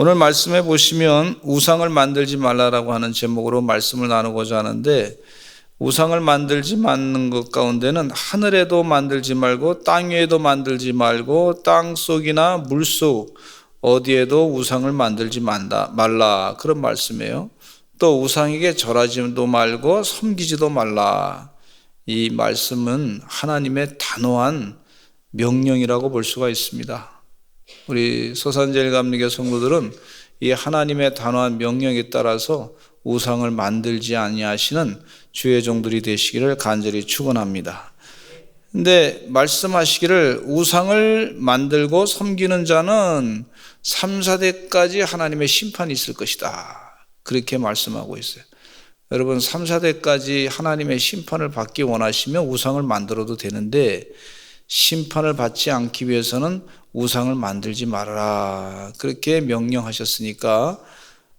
오늘 말씀해 보시면 우상을 만들지 말라라고 하는 제목으로 말씀을 나누고자 하는데, 우상을 만들지 않는 것 가운데는 하늘에도 만들지 말고 땅 위에도 만들지 말고 땅 속이나 물 속 어디에도 우상을 만들지 말라, 그런 말씀이에요. 또 우상에게 절하지도 말고 섬기지도 말라. 이 말씀은 하나님의 단호한 명령이라고 볼 수가 있습니다. 우리 소산제일감리교 성도들은 이 하나님의 단호한 명령에 따라서 우상을 만들지 아니하시는 주의 종들이 되시기를 간절히 축원합니다. 근데 말씀하시기를 우상을 만들고 섬기는 자는 3, 4대까지 하나님의 심판이 있을 것이다, 그렇게 말씀하고 있어요. 여러분, 3, 4대까지 하나님의 심판을 받기 원하시면 우상을 만들어도 되는데, 심판을 받지 않기 위해서는 우상을 만들지 말아라, 그렇게 명령하셨으니까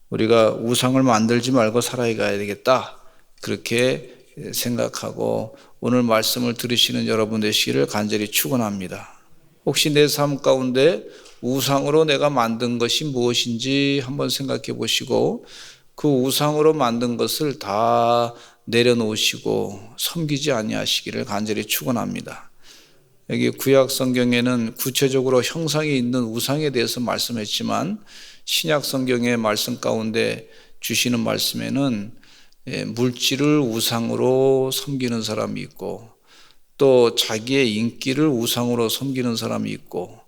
우리가 우상을 만들지 말고 살아가야 되겠다, 그렇게 생각하고 오늘 말씀을 들으시는 여러분 되시기를 간절히 축원합니다. 혹시 내 삶 가운데 우상으로 내가 만든 것이 무엇인지 한번 생각해 보시고, 그 우상으로 만든 것을 다 내려놓으시고 섬기지 아니하시기를 간절히 축원합니다. 여기 구약 성경에는 구체적으로 형상이 있는 우상에 대해서 말씀했지만, 신약 성경의 말씀 가운데 주시는 말씀에는 물질을 우상으로 섬기는 사람이 있고, 또 자기의 인기를 우상으로 섬기는 사람이 있고,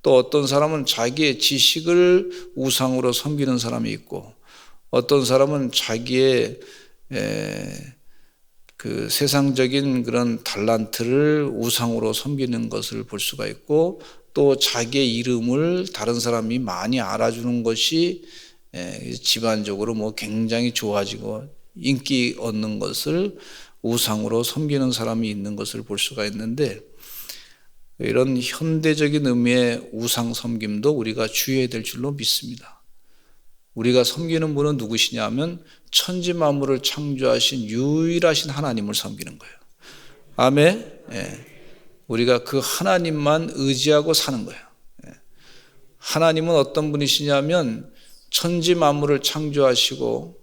또 어떤 사람은 자기의 지식을 우상으로 섬기는 사람이 있고, 어떤 사람은 자기의 그 세상적인 그런 달란트를 우상으로 섬기는 것을 볼 수가 있고, 또 자기의 이름을 다른 사람이 많이 알아주는 것이 집안적으로 굉장히 좋아지고 인기 얻는 것을 우상으로 섬기는 사람이 있는 것을 볼 수가 있는데, 이런 현대적인 의미의 우상 섬김도 우리가 주의해야 될 줄로 믿습니다. 우리가 섬기는 분은 누구시냐 하면 천지 만물을 창조하신 유일하신 하나님을 섬기는 거예요. 아멘. 우리가 그 하나님만 의지하고 사는 거예요. 하나님은 어떤 분이시냐면 천지 만물을 창조하시고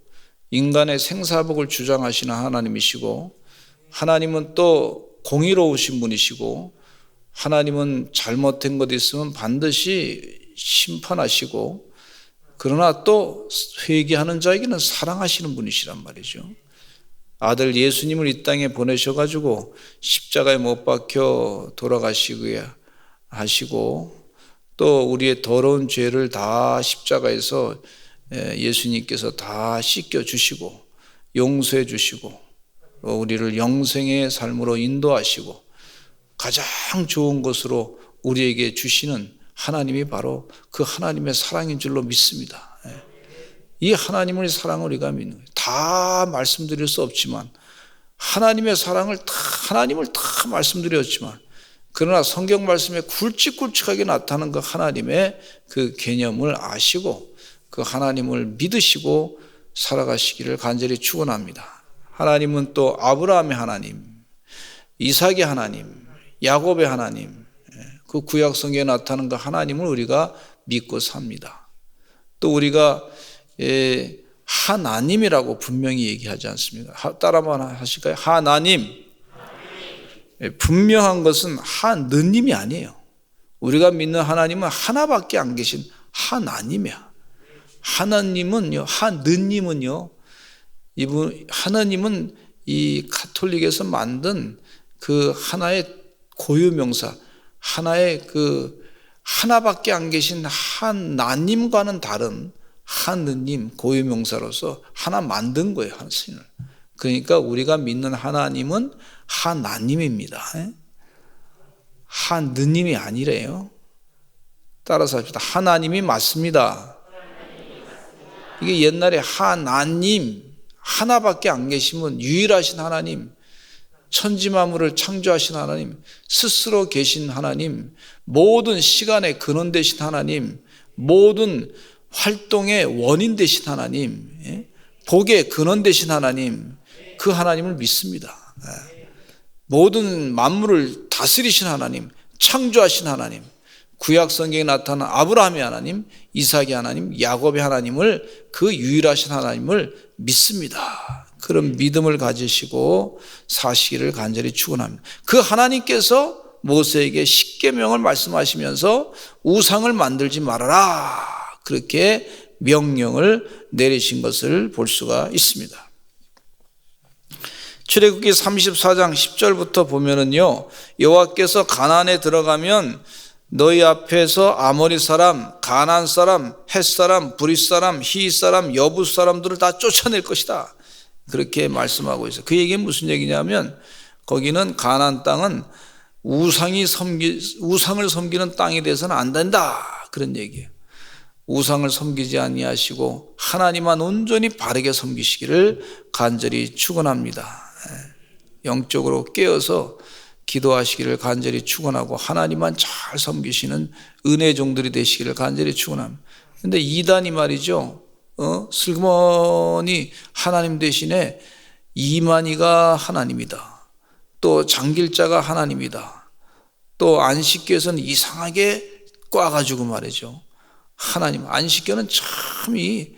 인간의 생사복을 주장하시는 하나님이시고, 하나님은 또 공의로우신 분이시고, 하나님은 잘못된 것 있으면 반드시 심판하시고, 그러나 또 회개하는 자에게는 사랑하시는 분이시란 말이죠. 아들 예수님을 이 땅에 보내셔가지고 십자가에 못 박혀 돌아가시게 하시고, 또 우리의 더러운 죄를 다 십자가에서 예수님께서 다 씻겨주시고 용서해 주시고 우리를 영생의 삶으로 인도하시고 가장 좋은 것으로 우리에게 주시는 하나님이 바로 그 하나님의 사랑인 줄로 믿습니다. 이 하나님의 사랑을 우리가 믿는 거예요. 다 말씀드릴 수 없지만 하나님의 사랑을 하나님을 다 말씀드렸지만, 그러나 성경 말씀에 굵직굵직하게 나타나는 그 하나님의 그 개념을 아시고 그 하나님을 믿으시고 살아가시기를 간절히 축원합니다. 하나님은 또 아브라함의 하나님, 이삭의 하나님, 야곱의 하나님, 그 구약 성경에 나타나는 그 하나님을 우리가 믿고 삽니다. 또 우리가 하나님이라고 분명히 얘기하지 않습니까? 따라 한번 하실까요? 하나님. 분명한 것은 하느님이 아니에요. 우리가 믿는 하나님은 하나밖에 안 계신 하나님이야. 하나님은요, 하느님은요, 하나님은 이 가톨릭에서 만든 그 하나의 고유명사, 하나의 그 하나밖에 안 계신 하나님과는 다른 하느님 고유명사로서 하나 만든 거예요, 하나님을. 그러니까 우리가 믿는 하나님은 하나님입니다. 하느님이 아니래요. 따라서 합시다. 하나님이 맞습니다. 이게 옛날에 하나님, 하나밖에 안 계시면 유일하신 하나님, 천지 만물을 창조하신 하나님, 스스로 계신 하나님, 모든 시간의 근원 되신 하나님, 모든 활동의 원인 되신 하나님, 복의 근원 되신 하나님, 그 하나님을 믿습니다. 모든 만물을 다스리신 하나님, 창조하신 하나님, 구약 성경에 나타난 아브라함의 하나님, 이삭의 하나님, 야곱의 하나님을, 그 유일하신 하나님을 믿습니다. 그런 믿음을 가지시고 사시기를 간절히 축원합니다. 그 하나님께서 모세에게 십계명을 말씀하시면서 우상을 만들지 말아라, 그렇게 명령을 내리신 것을 볼 수가 있습니다. 출애굽기 34장 10절부터 보면은요, 여호와께서 가나안에 들어가면 너희 앞에서 아모리 사람, 가나안 사람, 헷 사람, 브릿 사람, 히 사람, 여부 사람들을 다 쫓아낼 것이다, 그렇게 말씀하고 있어요. 그 얘기는 무슨 얘기냐면, 거기는 가나안 땅은 우상을 섬기는 땅이 돼서는 안 된다, 그런 얘기예요. 우상을 섬기지 아니하시고 하나님만 온전히 바르게 섬기시기를 간절히 축원합니다. 영적으로 깨어서 기도하시기를 간절히 축원하고 하나님만 잘 섬기시는 은혜 종들이 되시기를 간절히 축원합니다. 그런데 이단이 말이죠, 슬그머니 하나님 대신에 이만희가 하나님이다, 또 장길자가 하나님이다, 또 안식교에서는 이상하게 꽈가지고 말이죠, 하나님, 안식교는 참 이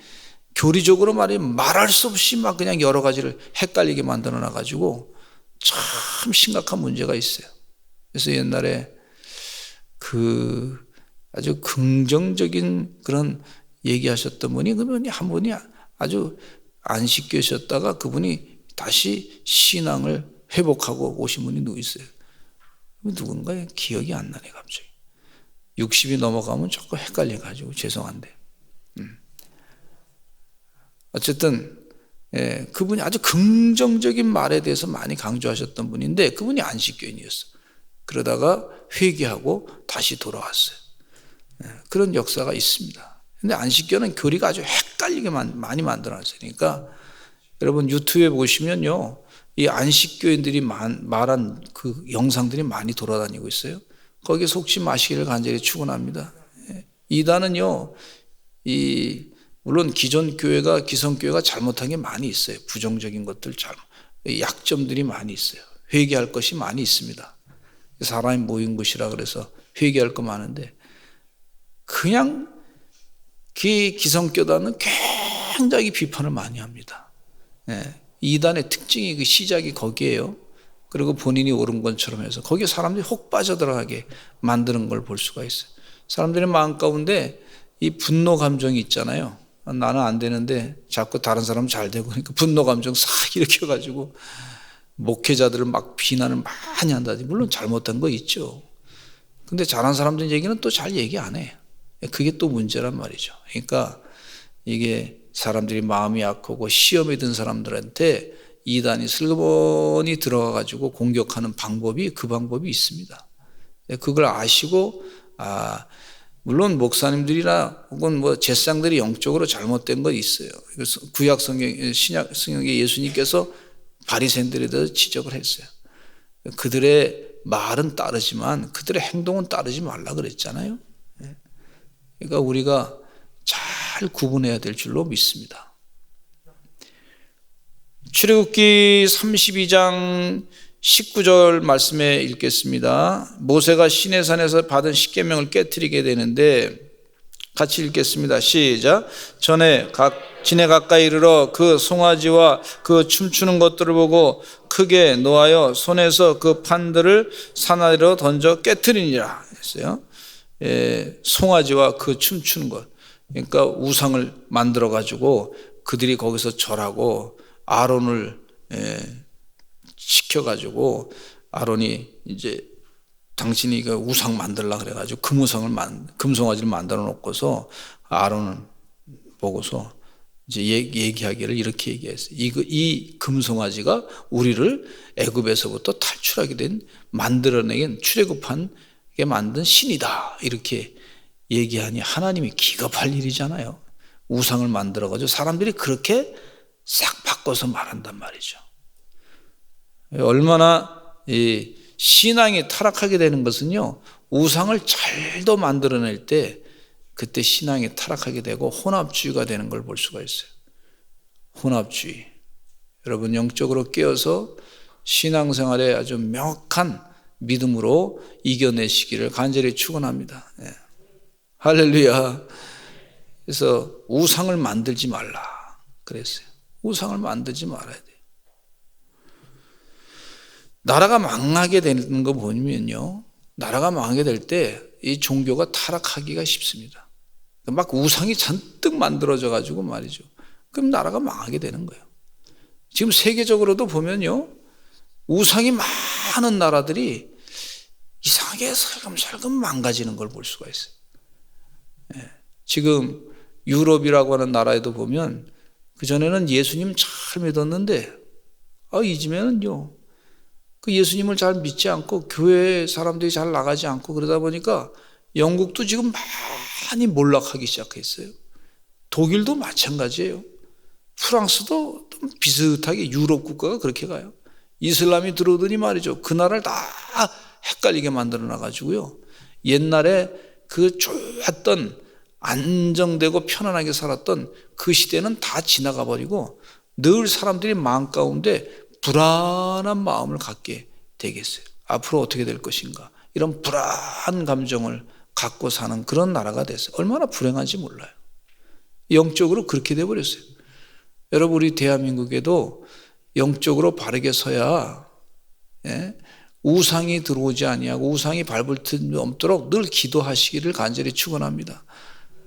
교리적으로 말할 수 없이 막 그냥 여러 가지를 헷갈리게 만들어 놔가지고 참 심각한 문제가 있어요. 그래서 옛날에 그 아주 긍정적인 그런 얘기하셨던 분이, 그분이 한 분이 아주 안식교셨다가 그분이 다시 신앙을 회복하고 오신 분이 누구 있어요? 누군가요? 기억이 안 나네 갑자기. 60이 넘어가면 자꾸 헷갈려가지고 죄송한데. 어쨌든 그분이 아주 긍정적인 말에 대해서 많이 강조하셨던 분인데, 그분이 안식교인이었어. 그러다가 회개하고 다시 돌아왔어요. 그런 역사가 있습니다. 근데 안식교는 교리가 아주 헷갈리게 많이 만들어놨어요. 그러니까 여러분 유튜브에 보시면요, 이 안식교인들이 말한 그 영상들이 많이 돌아다니고 있어요. 거기에 속지 마시기를 간절히 축원합니다. 이단은요, 물론 기존 교회가, 기성교회가 잘못한 게 많이 있어요. 부정적인 것들, 약점들이 많이 있어요. 회개할 것이 많이 있습니다. 사람이 모인 곳이라 그래서 회개할 거 많은데, 그냥 기성교단은 굉장히 비판을 많이 합니다. 이단의 특징이, 그 시작이 거기에요. 그리고 본인이 옳은 것처럼 해서 거기에 사람들이 혹 빠져들어가게 만드는 걸 볼 수가 있어요. 사람들의 마음 가운데 이 분노 감정이 있잖아요. 나는 안 되는데 자꾸 다른 사람은 잘 되고, 그러니까 분노 감정 싹 일으켜가지고 목회자들을 막 비난을 많이 한다든지, 물론 잘못한 거 있죠. 근데 잘한 사람들 얘기는 또 잘 얘기 안 해요. 그게 또 문제란 말이죠. 그러니까 이게 사람들이 마음이 약하고 시험에 든 사람들한테 이단이 슬그머니 들어가가지고 공격하는 방법이, 그 방법이 있습니다. 그걸 아시고, 물론 목사님들이나 혹은 뭐 제사장들이 영적으로 잘못된 건 있어요. 구약 성경, 신약 성경에 예수님께서 바리새인들에 대해서 지적을 했어요. 그들의 말은 따르지만 그들의 행동은 따르지 말라 그랬잖아요. 그러니까 우리가 잘 구분해야 될 줄로 믿습니다. 출애굽기 32장 19절 말씀에 읽겠습니다. 모세가 시내산에서 받은 십계명을 깨트리게 되는데, 같이 읽겠습니다. 시작. 진에 가까이 이르러 그 송아지와 그 춤추는 것들을 보고 크게 노하여 손에서 그 판들을 산 아래로 던져 깨트리니라 했어요. 송아지와 그 춤추는 것, 그러니까 우상을 만들어 가지고 그들이 거기서 절하고, 아론을 시켜가지고, 아론이 이제 당신이 그 우상 만들라 그래가지고 금송아지를 만들어 놓고서 아론을 보고서 이제 얘기하기를 이렇게 얘기했어요. 이 금송아지가 우리를 애굽에서부터 탈출하게 된, 만들어내긴 출애굽하게 만든 신이다, 이렇게 얘기하니 하나님이 기겁할 일이잖아요. 우상을 만들어가지고 사람들이 그렇게 싹 바꿔서 말한단 말이죠. 얼마나 이 신앙이 타락하게 되는 것은요, 우상을 잘도 만들어낼 때 그때 신앙이 타락하게 되고 혼합주의가 되는 걸 볼 수가 있어요. 혼합주의. 여러분 영적으로 깨어서 신앙생활에 아주 명확한 믿음으로 이겨내시기를 간절히 축원합니다. 예. 할렐루야. 그래서 우상을 만들지 말라 그랬어요. 우상을 만들지 말아야 돼요. 나라가 망하게 되는 거 보면요, 나라가 망하게 될 때 이 종교가 타락하기가 쉽습니다. 막 우상이 잔뜩 만들어져 가지고 말이죠. 그럼 나라가 망하게 되는 거예요. 지금 세계적으로도 보면요, 우상이 많은 나라들이 이상하게 살금살금 망가지는 걸 볼 수가 있어요. 예. 지금 유럽이라고 하는 나라에도 보면 그전에는 예수님 잘 믿었는데 이즘에는요, 그 예수님을 잘 믿지 않고 교회 사람들이 잘 나가지 않고 그러다 보니까 영국도 지금 많이 몰락하기 시작했어요. 독일도 마찬가지예요. 프랑스도 비슷하게 유럽 국가가 그렇게 가요. 이슬람이 들어오더니 말이죠, 그 나라를 다 헷갈리게 만들어 놔가지고요, 옛날에 그 좋았던 안정되고 편안하게 살았던 그 시대는 다 지나가 버리고 늘 사람들이 마음 가운데 불안한 마음을 갖게 되겠어요. 앞으로 어떻게 될 것인가, 이런 불안 감정을 갖고 사는 그런 나라가 됐어요. 얼마나 불행한지 몰라요. 영적으로 그렇게 돼버렸어요. 여러분, 우리 대한민국에도 영적으로 바르게 서야, 예? 우상이 들어오지 아니하고 우상이 밟을 틈이 없도록 늘 기도하시기를 간절히 축원합니다.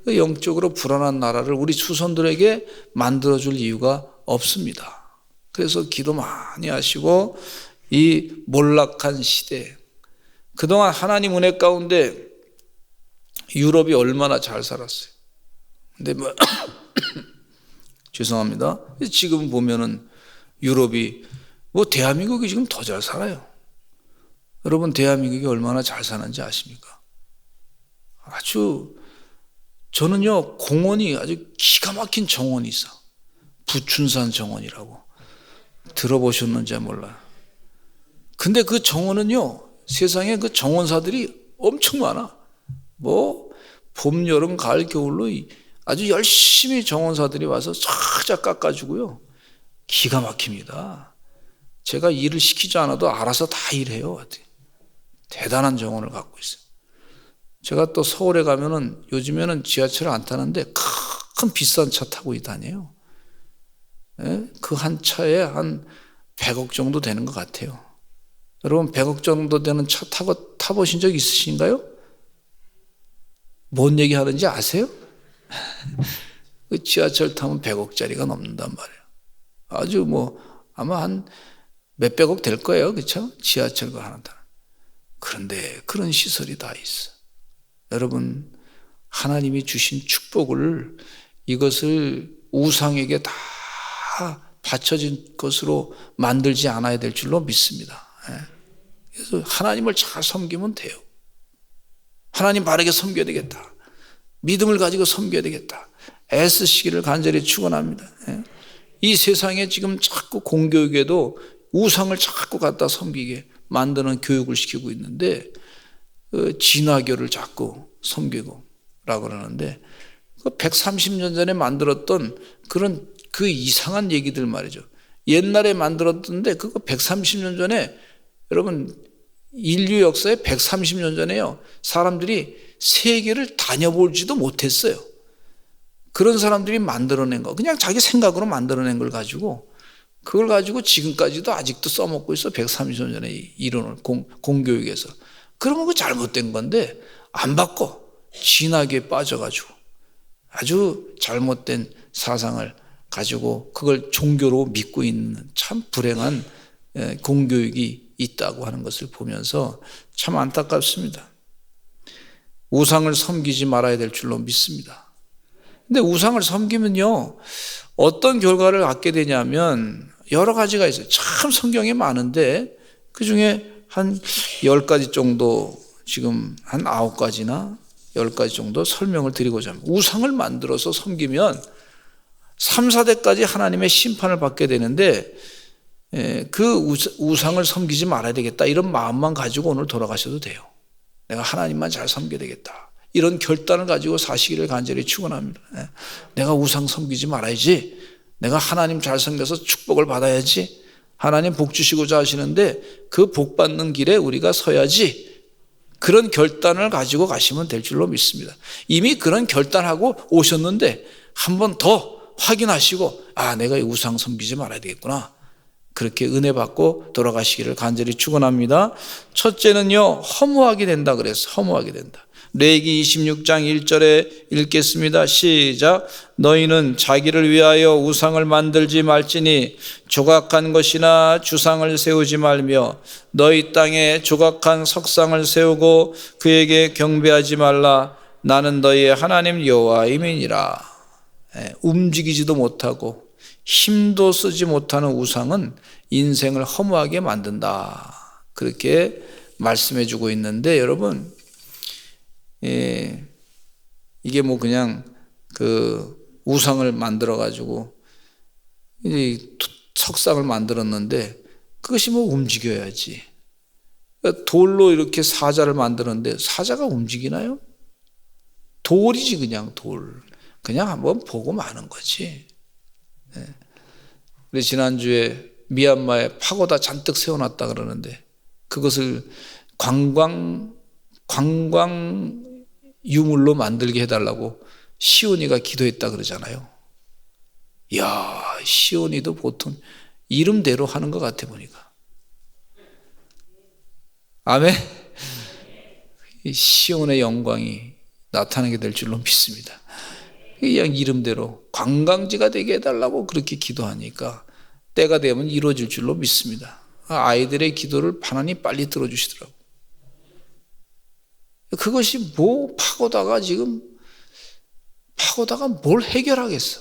영적으로 불안한 나라를 우리 후손들에게 만들어줄 이유가 없습니다. 그래서 기도 많이 하시고, 이 몰락한 시대, 그동안 하나님 은혜 가운데 유럽이 얼마나 잘 살았어요. 근데 죄송합니다. 지금 보면은 유럽이 대한민국이 지금 더 잘 살아요. 여러분, 대한민국이 얼마나 잘 사는지 아십니까? 저는요, 공원이 아주 기가 막힌 정원이 있어. 부춘산 정원이라고. 들어보셨는지 몰라요. 근데 그 정원은요, 세상에 그 정원사들이 엄청 많아. 봄, 여름, 가을, 겨울로 아주 열심히 정원사들이 와서 쫙쫙 깎아주고요. 기가 막힙니다. 제가 일을 시키지 않아도 알아서 다 일해요. 대단한 정원을 갖고 있어요. 제가 또 서울에 가면은 요즘에는 지하철을 안 타는데 큰 비싼 차 타고 다녀요. 예? 그 한 차에 한 100억 정도 되는 것 같아요. 여러분, 100억 정도 되는 차 타보신 적 있으신가요? 뭔 얘기 하는지 아세요? 그 지하철 타면 100억짜리가 넘는단 말이에요. 아주 아마 한 몇백억 될 거예요. 그렇죠? 지하철과 하나 타는. 그런데 그런 시설이 다 있어. 여러분, 하나님이 주신 축복을, 이것을 우상에게 다 바쳐진 것으로 만들지 않아야 될 줄로 믿습니다. 그래서 하나님을 잘 섬기면 돼요. 하나님 바르게 섬겨야 되겠다. 믿음을 가지고 섬겨야 되겠다. 애쓰시기를 간절히 축원합니다. 이 세상에 지금 자꾸 공교육에도 우상을 자꾸 갖다 섬기게 만드는 교육을 시키고 있는데, 진화교를 자꾸 섬기고 라고 그러는데, 130년 전에 만들었던 그 이상한 얘기들 말이죠. 옛날에 만들었던데 그거 130년 전에, 여러분, 인류 역사에 130년 전에요, 사람들이 세계를 다녀보지도 못했어요. 그런 사람들이 만들어낸 거, 그냥 자기 생각으로 만들어낸 걸 가지고, 그걸 가지고 지금까지도 아직도 써먹고 있어. 130년 전에 이론을 공교육에서. 그러면 그 잘못된 건데 안 바꿔. 진하게 빠져가지고 아주 잘못된 사상을 가지고 그걸 종교로 믿고 있는 참 불행한 공교육이 있다고 하는 것을 보면서 참 안타깝습니다. 우상을 섬기지 말아야 될 줄로 믿습니다. 근데 우상을 섬기면요, 어떤 결과를 갖게 되냐면 여러 가지가 있어요. 참 성경에 많은데 그 중에 한 10가지 정도, 지금 한 9가지나 10가지 정도 설명을 드리고자 합니다. 우상을 만들어서 섬기면 3, 4대까지 하나님의 심판을 받게 되는데, 그 우상을 섬기지 말아야 되겠다, 이런 마음만 가지고 오늘 돌아가셔도 돼요. 내가 하나님만 잘 섬겨야 되겠다, 이런 결단을 가지고 사시기를 간절히 축원합니다. 내가 우상 섬기지 말아야지, 내가 하나님 잘 섬겨서 축복을 받아야지, 하나님 복 주시고자 하시는데 그 복 받는 길에 우리가 서야지, 그런 결단을 가지고 가시면 될 줄로 믿습니다. 이미 그런 결단하고 오셨는데 한 번 더 확인하시고, 내가 우상 섬기지 말아야 되겠구나, 그렇게 은혜 받고 돌아가시기를 간절히 축원합니다. 첫째는요, 허무하게 된다 그랬어요. 허무하게 된다. 레위기 26장 1절에 읽겠습니다. 시작. 너희는 자기를 위하여 우상을 만들지 말지니 조각한 것이나 주상을 세우지 말며 너희 땅에 조각한 석상을 세우고 그에게 경배하지 말라. 나는 너희의 하나님 여호와임이니라. 움직이지도 못하고 힘도 쓰지 못하는 우상은 인생을 허무하게 만든다, 그렇게 말씀해 주고 있는데, 여러분, 이게 뭐 그냥 그 우상을 만들어 가지고 석상을 만들었는데 그것이 뭐 움직여야지. 돌로 이렇게 사자를 만들었는데 사자가 움직이나요? 돌이지, 그냥 돌. 그냥 한번 보고 마는 거지. 우리 지난주에 미얀마에 파고다 잔뜩 세워놨다 그러는데 그것을 관광 유물로 만들게 해달라고 시온이가 기도했다 그러잖아요. 이야, 시온이도 보통 이름대로 하는 것 같아 보니까. 아멘. 시온의 영광이 나타나게 될 줄로 믿습니다. 그냥 이름대로 관광지가 되게 해달라고 그렇게 기도하니까 때가 되면 이루어질 줄로 믿습니다. 아이들의 기도를 하나님 빨리 들어주시더라고. 그것이 뭐 파고다가 뭘 해결하겠어.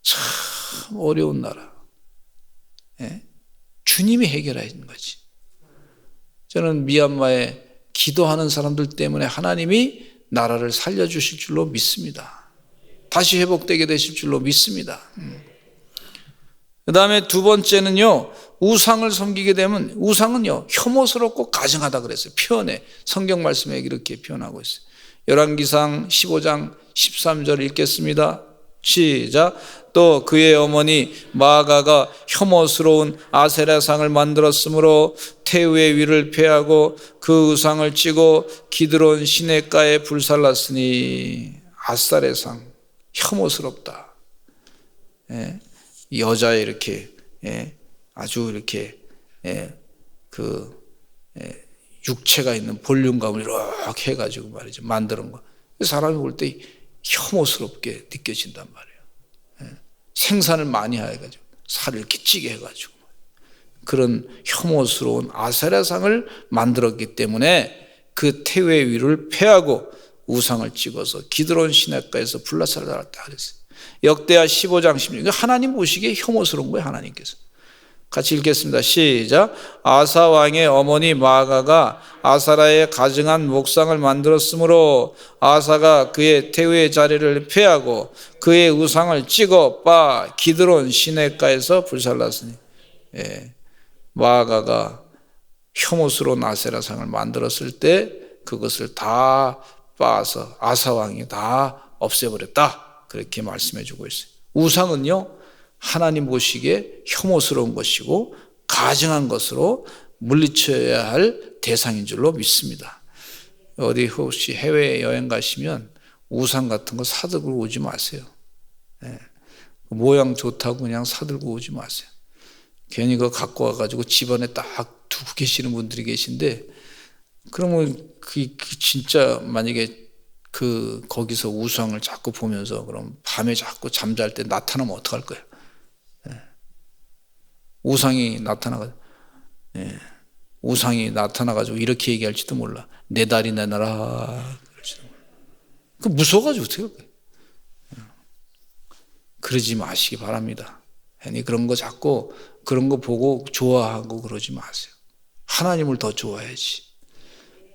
참 어려운 나라. 주님이 해결하는 거지. 저는 미얀마에 기도하는 사람들 때문에 하나님이 나라를 살려주실 줄로 믿습니다. 다시 회복되게 되실 줄로 믿습니다. 그 다음에 두 번째는요, 우상을 섬기게 되면, 우상은요 혐오스럽고 가증하다 그랬어요. 표현에, 성경 말씀에 이렇게 표현하고 있어요. 열왕기상 15장 13절 읽겠습니다. 시작. 또 그의 어머니 마아가가 혐오스러운 아세라상을 만들었으므로 태우의 위를 패하고 그 우상을 찌고 기드론 시냇가에 불살랐으니. 아세라의 상, 혐오스럽다. 여자의 이렇게 아주 이렇게 육체가 있는 볼륨감을 이렇게 해가지고 말이죠, 만드는 거. 사람이 볼 때 혐오스럽게 느껴진단 말이에요. 생산을 많이 해가지고 살을 이렇게 찌게 해가지고 그런 혐오스러운 아세라상을 만들었기 때문에 그 태우의 위를 패하고 우상을 찍어서 기드론 시냇가에서 불살랐다 그랬어요. 역대하 15장 16절. 하나님 보시기에 혐오스러운 거예요, 하나님께서. 같이 읽겠습니다. 시작. 아사 왕의 어머니 마아가가 아사라의 가증한 목상을 만들었으므로 아사가 그의 태우의 자리를 폐하고 그의 우상을 찍어 빠 기드론 시냇가에서 불살랐으니. 마아가가 혐오스러운 아세라상을 만들었을 때 그것을 다 빠서 아사 왕이 다 없애버렸다, 그렇게 말씀해 주고 있어요. 우상은요 하나님 보시기에 혐오스러운 것이고 가증한 것으로 물리쳐야 할 대상인 줄로 믿습니다. 어디 혹시 해외여행 가시면 우상 같은 거 사들고 오지 마세요. 모양 좋다고 그냥 사들고 오지 마세요. 괜히 그거 갖고 와가지고 집안에 딱 두고 계시는 분들이 계신데, 그러면 그 진짜 만약에 거기서 우상을 자꾸 보면서 그럼 밤에 자꾸 잠잘 때 나타나면 어떡할 거예요? 우상이 나타나가지고 이렇게 얘기할지도 몰라. 내 다리 내놔라. 그 무서워가지고 어떻게 할 거예요? 그러지 마시기 바랍니다. 괜히 그런 거 자꾸 그런 거 보고 좋아하고 그러지 마세요. 하나님을 더 좋아해야지.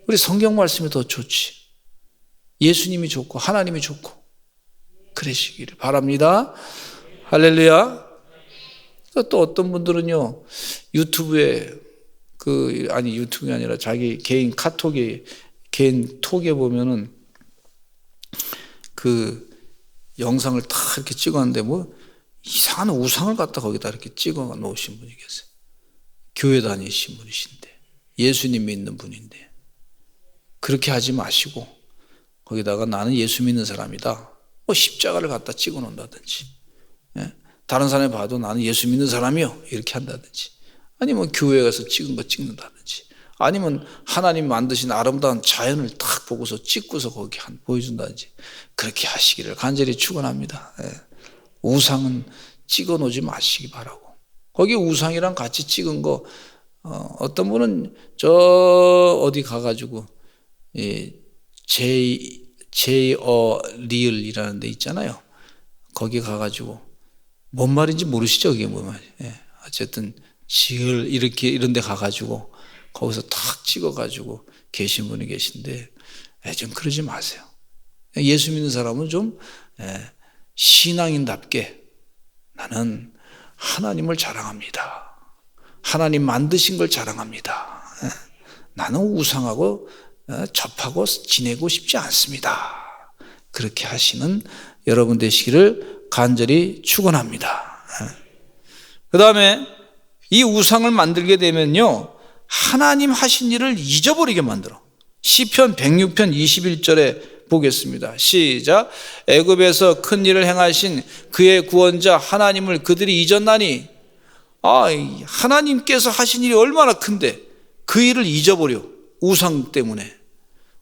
우리 성경 말씀이 더 좋지. 예수님이 좋고 하나님이 좋고 그러시기를 바랍니다. 할렐루야. 또 어떤 분들은요 유튜브에 유튜브가 아니라 자기 개인 카톡에, 개인 톡에 보면은 그 영상을 다 이렇게 찍었는데 뭐 이상한 우상을 갖다 거기다 이렇게 찍어 놓으신 분이 계세요. 교회 다니신 분이신데, 예수님 믿는 분인데, 그렇게 하지 마시고 거기다가 나는 예수 믿는 사람이다, 뭐 십자가를 갖다 찍어 놓는다든지, 다른 사람이 봐도 나는 예수 믿는 사람이요 이렇게 한다든지, 아니면 교회에 가서 찍은 거 찍는다든지, 아니면 하나님 만드신 아름다운 자연을 딱 보고서 찍고서 거기 보여준다든지, 그렇게 하시기를 간절히 축원합니다. 우상은 찍어 놓지 마시기 바라고. 거기 우상이랑 같이 찍은 거, 어떤 분은 저 어디 가가지고 리얼이라는 데 있잖아요. 거기 가가지고 뭔 말인지 모르시죠? 그게 뭔 말이에요. 어쨌든 지을 이렇게 이런 데 가가지고 거기서 탁 찍어가지고 계신 분이 계신데, 좀 그러지 마세요. 예수 믿는 사람은 좀 신앙인답게 나는 하나님을 자랑합니다, 하나님 만드신 걸 자랑합니다, 나는 우상하고 접하고 지내고 싶지 않습니다, 그렇게 하시는 여러분 되시기를 간절히 축원합니다. 그 다음에 이 우상을 만들게 되면요, 하나님 하신 일을 잊어버리게 만들어. 시편 106편 21절에 보겠습니다. 시작. 애굽에서 큰 일을 행하신 그의 구원자 하나님을 그들이 잊었나니. 하나님께서 하신 일이 얼마나 큰데 그 일을 잊어버려. 우상 때문에.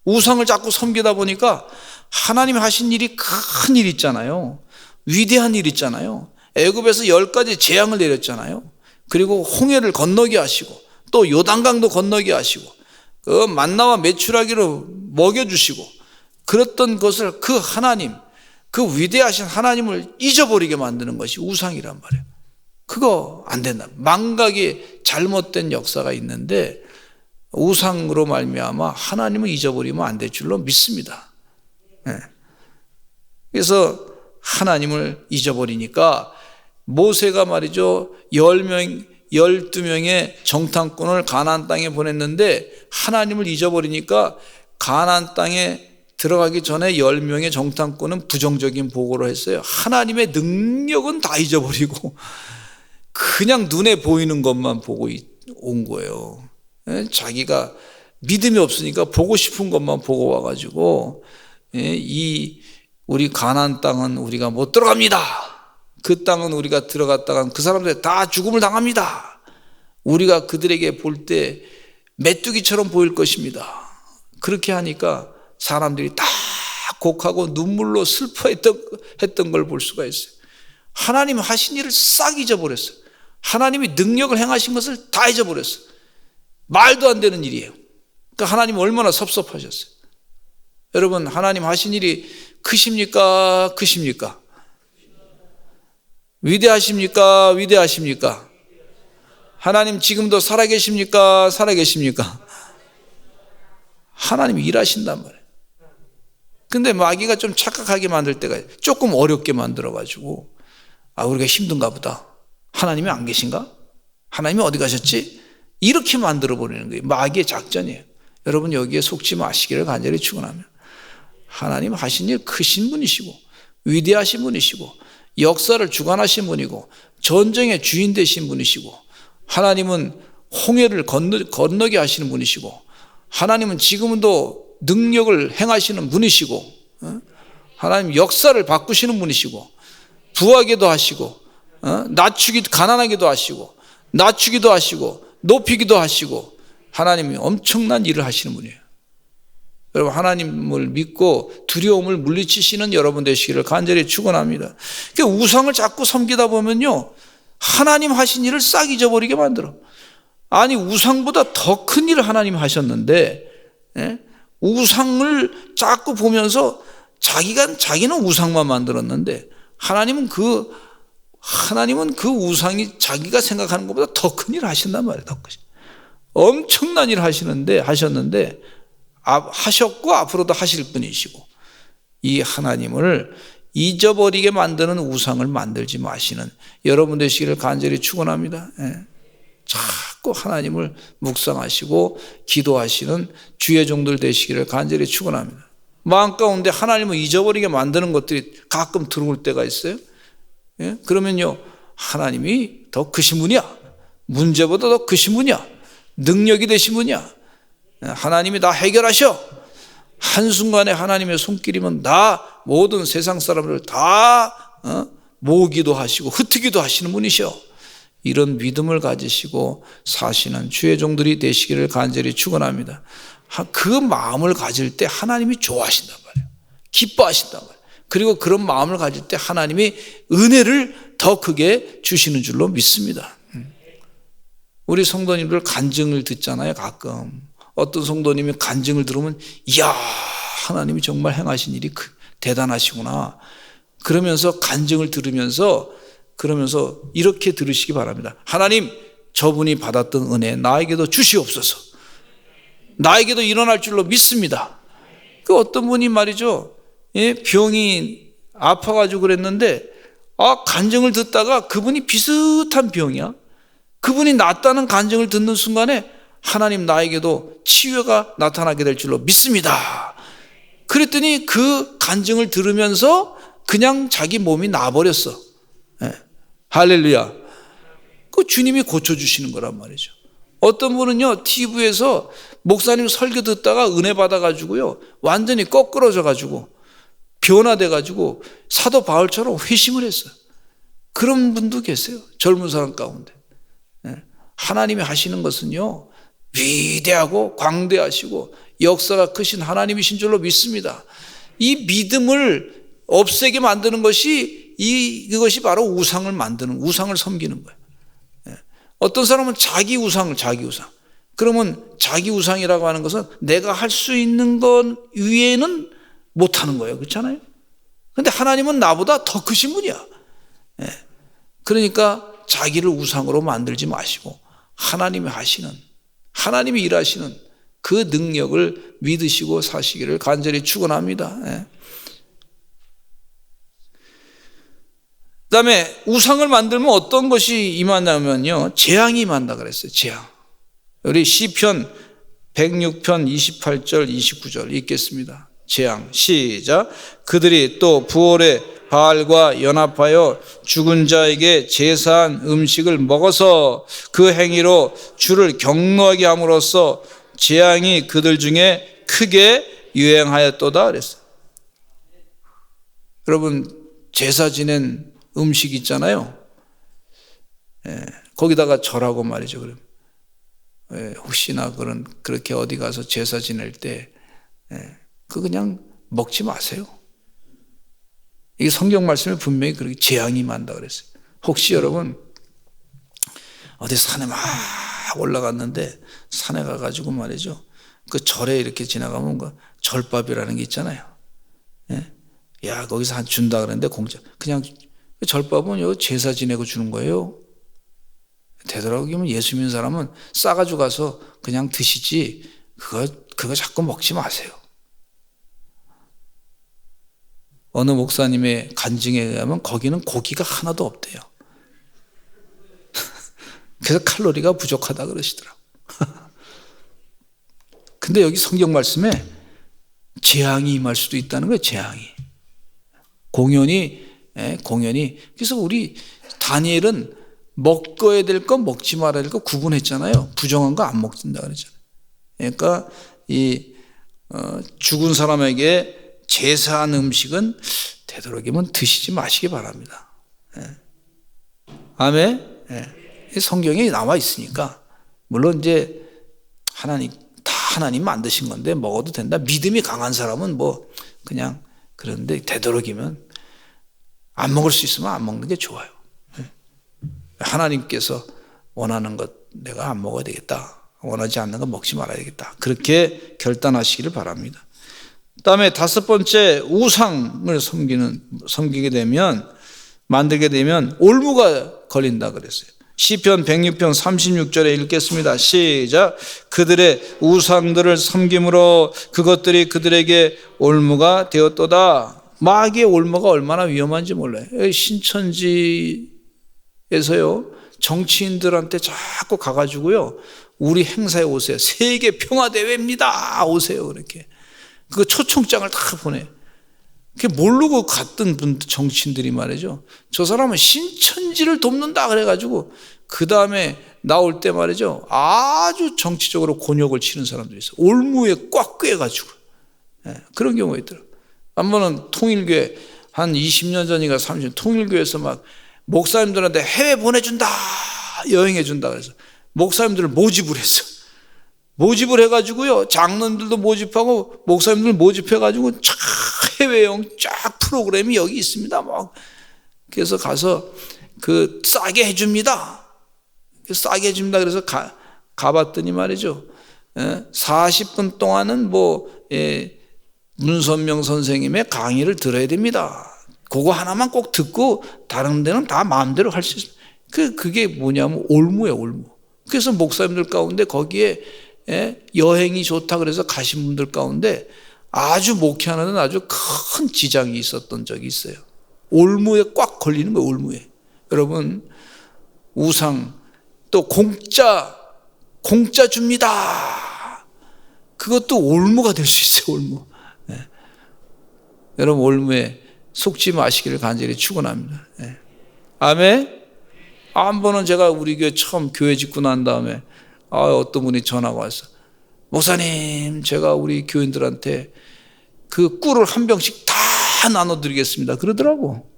우상을 자꾸 섬기다 보니까 하나님 하신 일이 큰 일 있잖아요. 위대한 일 있잖아요. 애굽에서 10가지 재앙을 내렸잖아요. 그리고 홍해를 건너게 하시고, 또 요단강도 건너게 하시고, 그 만나와 메추라기로 먹여주시고, 그랬던 것을 그 하나님, 그 위대하신 하나님을 잊어버리게 만드는 것이 우상이란 말이에요. 그거 안 된다. 망각이 잘못된 역사가 있는데, 우상으로 말미암아 하나님을 잊어버리면 안 될 줄로 믿습니다. 그래서 하나님을 잊어버리니까 모세가 말이죠, 12명의 정탐꾼을 가나안 땅에 보냈는데 하나님을 잊어버리니까 가나안 땅에 들어가기 전에 10명의 정탐꾼은 부정적인 보고를 했어요. 하나님의 능력은 다 잊어버리고 그냥 눈에 보이는 것만 보고 온 거예요. 자기가 믿음이 없으니까 보고 싶은 것만 보고 와가지고, 우리 가나안 땅은 우리가 못 들어갑니다, 그 땅은 우리가 들어갔다간 그 사람들 다 죽음을 당합니다, 우리가 그들에게 볼 때 메뚜기처럼 보일 것입니다, 그렇게 하니까 사람들이 다 곡하고 눈물로 슬퍼했던 걸 볼 수가 있어요. 하나님 하신 일을 싹 잊어버렸어요. 하나님이 능력을 행하신 것을 다 잊어버렸어요. 말도 안 되는 일이에요. 그러니까 하나님 얼마나 섭섭하셨어요. 여러분, 하나님 하신 일이 크십니까? 크십니까? 위대하십니까? 위대하십니까? 하나님 지금도 살아계십니까? 살아계십니까? 하나님이 일하신단 말이에요. 근데 마귀가 좀 착각하게 만들 때가 조금 어렵게 만들어가지고, 우리가 힘든가 보다, 하나님이 안 계신가? 하나님이 어디 가셨지? 이렇게 만들어버리는 거예요. 마귀의 작전이에요. 여러분, 여기에 속지 마시기를 간절히 축원합니다. 하나님 하신 일 크신 분이시고 위대하신 분이시고 역사를 주관하신 분이고 전쟁의 주인 되신 분이시고, 하나님은 홍해를 건너게 하시는 분이시고, 하나님은 지금도 능력을 행하시는 분이시고, 하나님 역사를 바꾸시는 분이시고, 부하게도 하시고, 가난하게도 하시고, 낮추기도 하시고, 높이기도 하시고, 하나님이 엄청난 일을 하시는 분이에요. 여러분, 하나님을 믿고 두려움을 물리치시는 여러분 되시기를 간절히 축원합니다. 그러니까 우상을 자꾸 섬기다 보면요, 하나님 하신 일을 싹 잊어버리게 만들어. 아니, 우상보다 더 큰 일을 하나님 하셨는데, 우상을 자꾸 보면서 자기는 우상만 만들었는데 하나님은 그 우상이 자기가 생각하는 것보다 더 큰 일을 하신단 말이에요. 더 큰. 엄청난 일을 하셨는데 하셨고 앞으로도 하실 분이시고, 이 하나님을 잊어버리게 만드는 우상을 만들지 마시는 여러분 되시기를 간절히 축원합니다. 자꾸 하나님을 묵상하시고 기도하시는 주의 종들 되시기를 간절히 축원합니다. 마음 가운데 하나님을 잊어버리게 만드는 것들이 가끔 들어올 때가 있어요. 예? 그러면요, 하나님이 더 크신 분이야. 문제보다 더 크신 분이야. 능력이 되신 분이야. 하나님이 다 해결하셔. 한순간에 하나님의 손길이면 다 모든 세상 사람들을 다 모으기도 하시고 흩트기도 하시는 분이셔. 이런 믿음을 가지시고 사시는 주의 종들이 되시기를 간절히 축원합니다. 그 마음을 가질 때 하나님이 좋아하신단 말이에요. 기뻐하신단 말이에요. 그리고 그런 마음을 가질 때 하나님이 은혜를 더 크게 주시는 줄로 믿습니다. 우리 성도님들 간증을 듣잖아요. 가끔 어떤 성도님이 간증을 들으면 이야, 하나님이 정말 행하신 일이 대단하시구나. 그러면서 간증을 들으면서 그러면서 이렇게 들으시기 바랍니다. 하나님, 저분이 받았던 은혜 나에게도 주시옵소서. 나에게도 일어날 줄로 믿습니다. 그 어떤 분이 말이죠, 병이 아파가지고 그랬는데 간증을 듣다가 그분이 비슷한 병이야. 그분이 낫다는 간증을 듣는 순간에 하나님, 나에게도 치유가 나타나게 될 줄로 믿습니다. 그랬더니 그 간증을 들으면서 그냥 자기 몸이 나아버렸어. 할렐루야. 그 주님이 고쳐주시는 거란 말이죠. 어떤 분은요, TV에서 목사님 설교 듣다가 은혜 받아가지고요, 완전히 거꾸러져가지고 변화돼가지고 사도 바울처럼 회심을 했어요. 그런 분도 계세요. 젊은 사람 가운데. 하나님이 하시는 것은요, 위대하고 광대하시고 역사가 크신 하나님이신 줄로 믿습니다. 이 믿음을 없애게 만드는 것이 이것이 바로 우상을 만드는, 우상을 섬기는 거예요. 어떤 사람은 자기 우상. 그러면 자기 우상이라고 하는 것은 내가 할 수 있는 것 위에는 못하는 거예요. 그렇잖아요. 그런데 하나님은 나보다 더 크신 분이야. 그러니까 자기를 우상으로 만들지 마시고 하나님이 하시는, 하나님이 일하시는 그 능력을 믿으시고 사시기를 간절히 축원합니다. 그다음에 우상을 만들면 어떤 것이 임하냐면요, 재앙이 임한다 그랬어요. 재앙. 우리 시편 106편 28절 29절 읽겠습니다. 재앙 시작. 그들이 또 부올의 바알과 연합하여 죽은 자에게 제사한 음식을 먹어서 그 행위로 주를 경노하게 함으로써 재앙이 그들 중에 크게 유행하였도다 그랬어요. 여러분, 제사 지낸 음식 있잖아요. 거기다가 절하고 말이죠. 그럼 혹시나 그렇게 어디 가서 제사 지낼 때 그냥 먹지 마세요. 이게 성경 말씀에 분명히 그렇게 재앙이 임한다 그랬어요. 혹시 여러분 어디 산에 막 올라갔는데 산에 가가지고 말이죠, 그 절에 이렇게 지나가면 그 절밥이라는 게 있잖아요. 야, 거기서 한 준다 그러는데 공짜, 그냥 절밥은 요 제사 지내고 주는 거예요. 되도록이면 예수 믿는 사람은 싸가지고 가서 그냥 드시지 그거 자꾸 먹지 마세요. 어느 목사님의 간증에 의하면 거기는 고기가 하나도 없대요. 그래서 칼로리가 부족하다 그러시더라고요. 근데 여기 성경 말씀에 재앙이 임할 수도 있다는 거예요. 재앙이. 공연히. 그래서 우리 다니엘은 먹어야 될 거 먹지 말아야 될 거 구분했잖아요. 부정한 거 안 먹는다 그랬잖아요. 그러니까 죽은 사람에게 제사한 음식은 되도록이면 드시지 마시기 바랍니다. 아멘. 성경에 나와 있으니까, 물론 이제 하나님 만드신 건데 먹어도 된다. 믿음이 강한 사람은 뭐 그냥 그런데 되도록이면 안 먹을 수 있으면 안 먹는 게 좋아요. 하나님께서 원하는 것 내가 안 먹어야 되겠다, 원하지 않는 거 먹지 말아야 되겠다, 그렇게 결단하시기를 바랍니다. 그다음에 다섯 번째, 우상을 섬기게 되면, 만들게 되면 올무가 걸린다 그랬어요. 시편 106편 36절에 읽겠습니다. 시작. 그들의 우상들을 섬김으로 그것들이 그들에게 올무가 되었도다. 마귀의 올무가 얼마나 위험한지 몰라요. 신천지에서요, 정치인들한테 자꾸 가가지고요, 우리 행사에 오세요, 세계 평화대회입니다, 오세요, 그렇게 그 초청장을 다 보내. 그게 모르고 갔던 정치인들이 말이죠. 저 사람은 신천지를 돕는다 그래가지고 그 다음에 나올 때 말이죠. 아주 정치적으로 곤욕을 치는 사람들이 있어요. 올무에 꽉 꿰가지고. 그런 경우가 있더라고요. 한 번은 통일교회 한 20년 전인가 30년 통일교회에서 막 목사님들한테 해외 보내준다 여행해준다 그래서 목사님들을 모집을 했어. 모집을 해가지고요 장로님들도 모집하고 목사님들 모집해가지고 쫙 해외여행 쫙 프로그램이 여기 있습니다. 막 그래서 가서 그 싸게 해줍니다. 싸게 해줍니다. 그래서 가봤더니 말이죠. 40분 동안은 문선명 선생님의 강의를 들어야 됩니다. 그거 하나만 꼭 듣고 다른 데는 다 마음대로 할 수 있습니다. 그게 뭐냐면 올무예요, 올무. 그래서 목사님들 가운데 거기에 여행이 좋다 그래서 가신 분들 가운데 아주 목회하는 데는 아주 큰 지장이 있었던 적이 있어요. 올무에 꽉 걸리는 거예요, 올무에. 여러분, 우상, 또 공짜 줍니다. 그것도 올무가 될 수 있어요, 올무. 여러분, 올무에 속지 마시기를 간절히 축원합니다. 아멘. 한 번은 제가 우리 교회 처음 교회 짓고 난 다음에 어떤 분이 전화가 왔어. 목사님, 제가 우리 교인들한테 그 꿀을 한 병씩 다 나눠드리겠습니다. 그러더라고.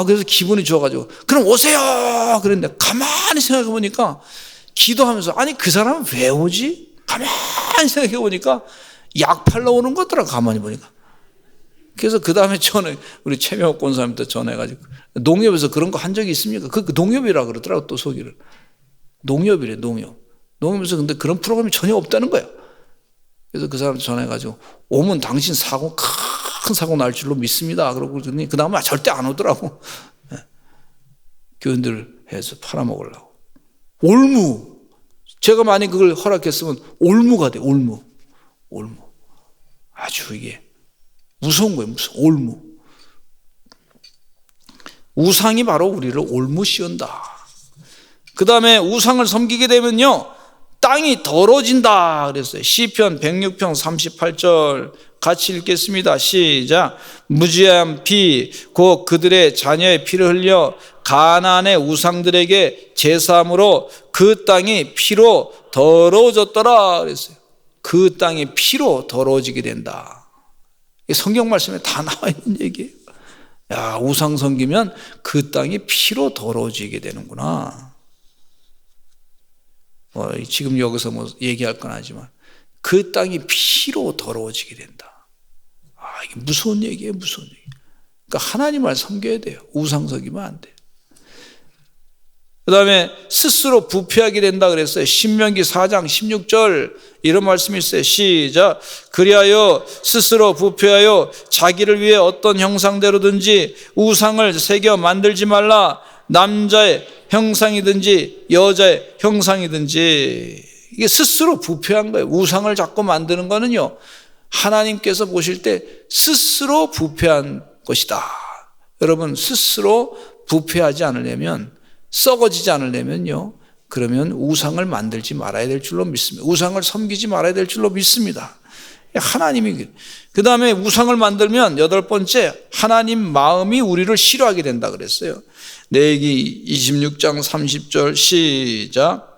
그래서 기분이 좋아가지고 그럼 오세요. 그랬는데 가만히 생각해 보니까 기도하면서 아니 그 사람은 왜 오지? 가만히 생각해 보니까 약 팔러 오는 거더라. 가만히 보니까. 그래서 그 다음에 저는 우리 최명호 권사님한테 전화해가지고 농협에서 그런 거 한 적이 있습니까? 그 농협이라 그러더라고. 또 소개를 농협이래. 농협에서 근데 그런 프로그램이 전혀 없다는 거야. 그래서 그 사람한테 전화해가지고 오면 당신 큰 사고 날 줄로 믿습니다. 그러고 그러더니 그 다음에 절대 안 오더라고. 교인들 해서 팔아먹으려고. 올무. 제가 만약 그걸 허락했으면 올무가 돼. 올무. 아주 이게 무서운 거예요. 올무. 우상이 바로 우리를 올무 씌운다. 그 다음에 우상을 섬기게 되면요 땅이 더러워진다 그랬어요. 시편 106편 38절 같이 읽겠습니다. 시작. 무지한 피 곧 그들의 자녀의 피를 흘려 가나안의 우상들에게 제사함으로 그 땅이 피로 더러워졌더라 그랬어요. 그 땅이 피로 더러워지게 된다. 성경 말씀에 다 나와 있는 얘기예요. 야, 우상 섬기면 그 땅이 피로 더러워지게 되는구나. 지금 여기서 얘기할 건 아니지만 그 땅이 피로 더러워지게 된다. 이게 무서운 얘기예요, 무서운 얘기. 그러니까 하나님을 섬겨야 돼요. 우상 섬기면 안 돼요. 그 다음에 스스로 부패하게 된다 그랬어요. 신명기 4장 16절 이런 말씀이 있어요. 시작. 그리하여 스스로 부패하여 자기를 위해 어떤 형상대로든지 우상을 새겨 만들지 말라. 남자의 형상이든지 여자의 형상이든지. 이게 스스로 부패한 거예요. 우상을 자꾸 만드는 거는요 하나님께서 보실 때 스스로 부패한 것이다. 여러분, 스스로 부패하지 않으려면, 썩어지지 않으려면요 그러면 우상을 만들지 말아야 될 줄로 믿습니다. 우상을 섬기지 말아야 될 줄로 믿습니다. 하나님이. 그 다음에 우상을 만들면 8번째, 하나님 마음이 우리를 싫어하게 된다 그랬어요. 레위기 26장 30절 시작.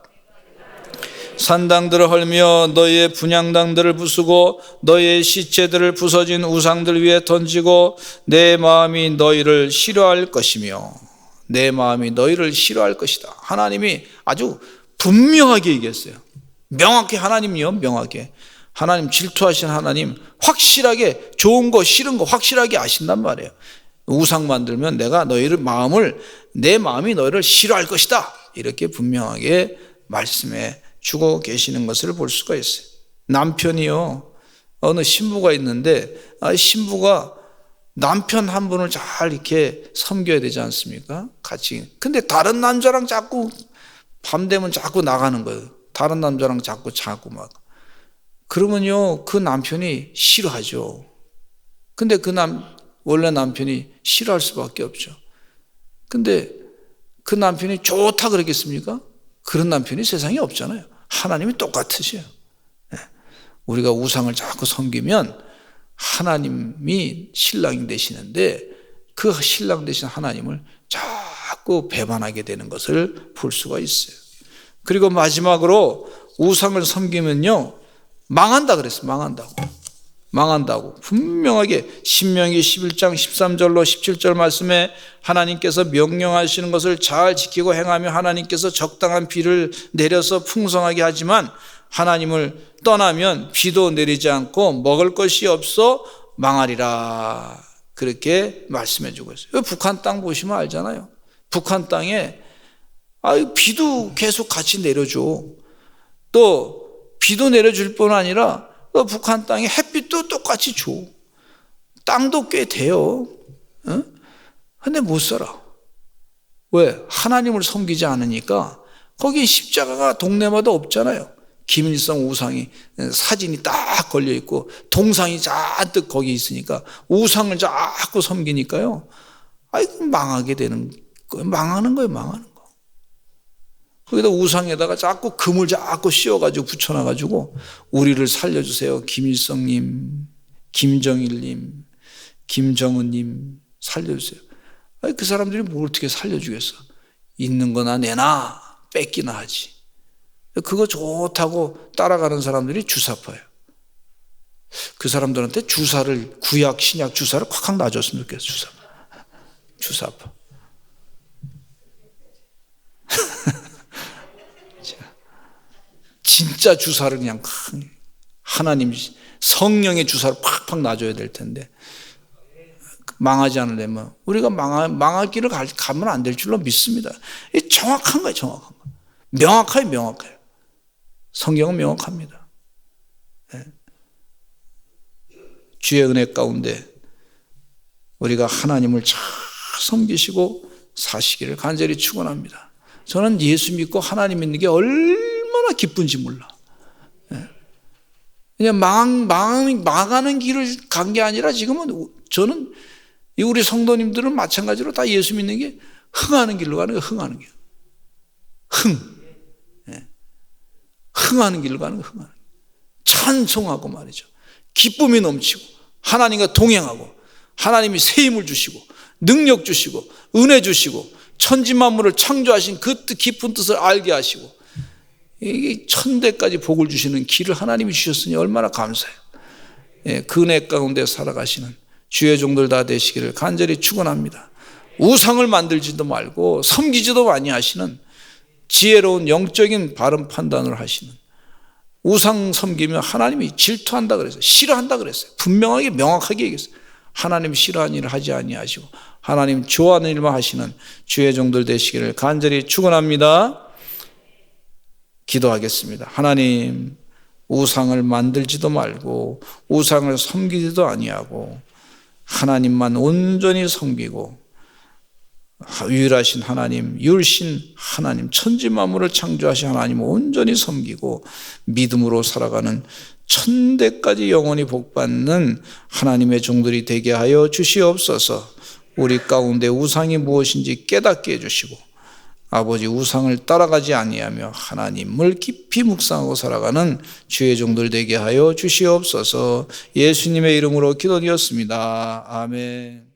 산당들을 헐며 너희의 분향당들을 부수고 너희의 시체들을 부서진 우상들 위에 던지고 내 마음이 너희를 싫어할 것이며. 내 마음이 너희를 싫어할 것이다. 하나님이 아주 분명하게 얘기했어요. 명확히. 하나님이요, 명확해. 하나님, 질투하신 하나님, 확실하게 좋은 거 싫은 거 확실하게 아신단 말이에요. 우상 만들면 내가 너희를 내 마음이 너희를 싫어할 것이다. 이렇게 분명하게 말씀해 주고 계시는 것을 볼 수가 있어요. 남편이요, 어느 신부가 있는데 신부가 남편 한 분을 잘 이렇게 섬겨야 되지 않습니까? 같이. 근데 다른 남자랑 자꾸 밤 되면 자꾸 나가는 거예요. 다른 남자랑 자꾸 자고 막. 그러면요 그 남편이 싫어하죠. 근데 원래 남편이 싫어할 수밖에 없죠. 근데 그 남편이 좋다 그러겠습니까? 그런 남편이 세상에 없잖아요. 하나님이 똑같으세요. 우리가 우상을 자꾸 섬기면 하나님이 신랑이 되시는데 그 신랑 되신 하나님을 자꾸 배반하게 되는 것을 볼 수가 있어요. 그리고 마지막으로 우상을 섬기면요 망한다 그랬어요. 망한다고 분명하게 신명기 11장 13절로 17절 말씀에 하나님께서 명령하시는 것을 잘 지키고 행하며 하나님께서 적당한 비를 내려서 풍성하게 하지만 하나님을 떠나면 비도 내리지 않고 먹을 것이 없어 망하리라, 그렇게 말씀해 주고 있어요. 북한 땅 보시면 알잖아요. 북한 땅에 비도 계속 같이 내려줘. 또 비도 내려줄 뿐 아니라 북한 땅에 햇빛도 똑같이 줘. 땅도 꽤 돼요. 근데 못 살아. 왜? 하나님을 섬기지 않으니까. 거기 십자가가 동네마다 없잖아요. 김일성 우상이 사진이 딱 걸려 있고 동상이 잔뜩 거기 있으니까 우상을 자꾸 섬기니까요. 망하게 되는 거예요. 망하는 거예요. 거기다 우상에다가 자꾸 금을 자꾸 씌워가지고 붙여놔가지고 우리를 살려주세요. 김일성님, 김정일님, 김정은님 살려주세요. 그 사람들이 뭘 어떻게 살려주겠어. 있는 거나 내나 뺏기나 하지. 그거 좋다고 따라가는 사람들이 주사파예요. 그 사람들한테 주사를, 구약 신약 주사를 콱콱 놔줬으면 좋겠어. 주사파. 진짜 주사를 그냥 하나님 성령의 주사를 팍팍 놔줘야 될 텐데 망하지 않으려면 우리가 망할 길을 가면 안 될 줄로 믿습니다. 정확한 거예요. 명확해요. 성경은 명확합니다. 주의 은혜 가운데 우리가 하나님을 잘 섬기시고 사시기를 간절히 축원합니다. 저는 예수 믿고 하나님 믿는 게 얼마나 기쁜지 몰라. 그냥 망하는 길을 간 게 아니라 지금은 저는 우리 성도님들은 마찬가지로 다 예수 믿는 게 흥하는 길로 가는 거예요. 흥하는 길. 흥하는 길로 가는 거예요. 찬송하고 말이죠. 기쁨이 넘치고 하나님과 동행하고 하나님이 새 힘을 주시고 능력 주시고 은혜 주시고 천지 만물을 창조하신 그 깊은 뜻을 알게 하시고 이게 천대까지 복을 주시는 길을 하나님이 주셨으니 얼마나 감사해요. 그 은혜 가운데 살아가시는 주의 종들 다 되시기를 간절히 축원합니다. 우상을 만들지도 말고 섬기지도 많이 하시는 지혜로운 영적인 바른 판단을 하시는, 우상 섬기면 하나님이 질투한다 그랬어요. 싫어한다 그랬어요. 분명하게 명확하게 얘기했어요. 하나님 싫어하는 일을 하지 아니하시고 하나님 좋아하는 일만 하시는 주의 종들 되시기를 간절히 축원합니다. 기도하겠습니다. 하나님, 우상을 만들지도 말고 우상을 섬기지도 아니하고 하나님만 온전히 섬기고 유일하신 하나님, 유일신 하나님, 천지 만물을 창조하신 하나님 온전히 섬기고 믿음으로 살아가는 천대까지 영원히 복받는 하나님의 종들이 되게 하여 주시옵소서. 우리 가운데 우상이 무엇인지 깨닫게 해주시고 아버지 우상을 따라가지 아니하며 하나님을 깊이 묵상하고 살아가는 주의 종들 되게 하여 주시옵소서. 예수님의 이름으로 기도드렸습니다. 아멘.